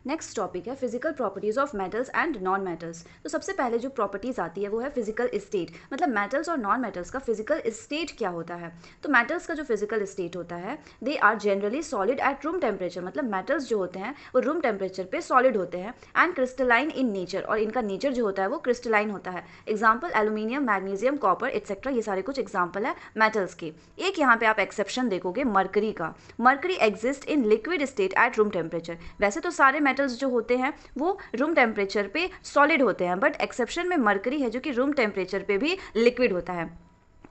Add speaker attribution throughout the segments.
Speaker 1: Next topic है physical properties of metals and non metals. तो सबसे पहले जो प्रॉपर्टीज आती है वो है फिजिकल स्टेट, मतलब मेटल्स और नॉन मेटल्स का फिजिकल स्टेट क्या होता है। तो मेटल्स का जो फिजिकल स्टेट होता है they are generally solid at room temperature, मतलब मेटल्स जो होते हैं वो रूम टेम्परेचर पे सॉलिड होते हैं एंड क्रिस्टलाइन इन नेचर, और इनका नेचर जो होता है वो क्रिस्टलाइन होता है। Example aluminium, magnesium, copper etcetera, ये सारे कुछ एग्जाम्पल है मेटल्स के। एक यहाँ पे आप एक्सेप्शन देखोगे मरकरी का। Mercury exist in liquid state eight room temperature. वैसे तो सारे मेटल्स जो होते हैं वो रूम टेम्परेचर पे सॉलिड होते हैं, बट एक्सेप्शन में मरकरी है जो कि रूम टेम्परेचर पे भी लिक्विड होता है।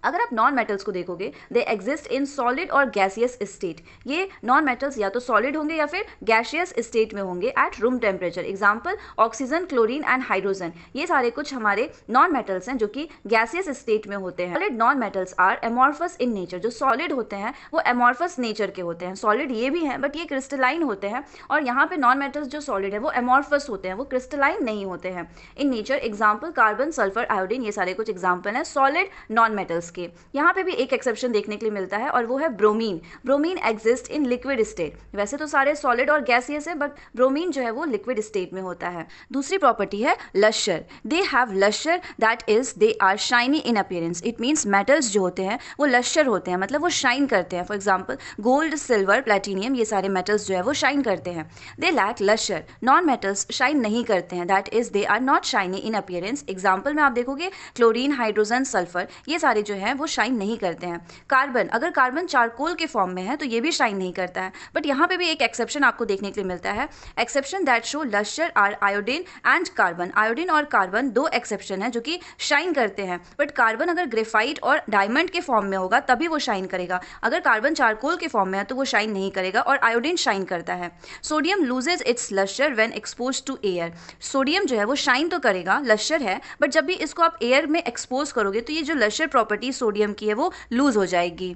Speaker 1: अगर आप नॉन मेटल्स को देखोगे दे एग्जिस्ट इन सॉलिड और गैसियस स्टेट। ये नॉन मेटल्स या तो सॉलिड होंगे या फिर गैसियस स्टेट में होंगे eight room temperature. Example oxygen, chlorine and hydrogen, ये सारे कुछ हमारे नॉन मेटल्स हैं जो कि गैसियस स्टेट में होते हैं। Solid non metals are amorphous in nature. जो सॉलिड होते हैं वो एमॉर्फस नेचर के होते हैं। सॉलिड ये भी हैं बट ये क्रिस्टलाइन होते हैं, और यहाँ पे नॉन मेटल्स जो सॉलिड है वो एमॉर्फस होते हैं, वो क्रिस्टलाइन नहीं होते हैं in nature. Example carbon, sulphur, iodine, ये सारे कुछ एग्जाम्पल हैं सॉलिड नॉन मेटल्स के। यहाँ पे भी एक एक्सेप्शन देखने के लिए मिलता है और वो है bromine. Bromine exist in liquid state. वैसे तो सारे सॉलिड और गैसियस है बट ब्रोमीन जो है वो लिक्विड स्टेट में होता है। दूसरी प्रॉपर्टी है lustre. They have lustre, that is they are shiny in appearance. It means metals जो होते हैं वो लश्यर होते हैं, मतलब वो शाइन करते हैं। For example gold, silver, platinum, ये सारे मेटल्स जो है वो शाइन करते हैं। They lack lustre. Non metals shine नहीं करते हैं, that is they are not shiny in appearance. Example में आप देखोगे क्लोरीन, हाइड्रोजन, सल्फर, ये सारे जो है वो शाइन नहीं करते हैं। कार्बन, अगर कार्बन चारकोल के फॉर्म में है तो ये भी शाइन नहीं करता है, बट यहाँ पे भी एक एक्सेप्शन आपको देखने के लिए मिलता है। Exception that show lustre are iodine and carbon. Iodine और कार्बन दो एक्सेप्शन है जो कि शाइन करते हैं, बट कार्बन अगर ग्रेफाइट और डायमंड के फॉर्म में होगा तभी वो शाइन करेगा। अगर कार्बन चारकोल के फॉर्म में है तो वो शाइन नहीं करेगा, और आयोडीन शाइन करता है। Sodium loses its lustre when expose to air. Sodium जो है वो शाइन तो करेगा, लश्यर है, बट जब भी इसको आप एयर में एक्सपोज करोगे तो ये जो लश्यर प्रॉपर्टी सोडियम की है वो लूज हो जाएगी।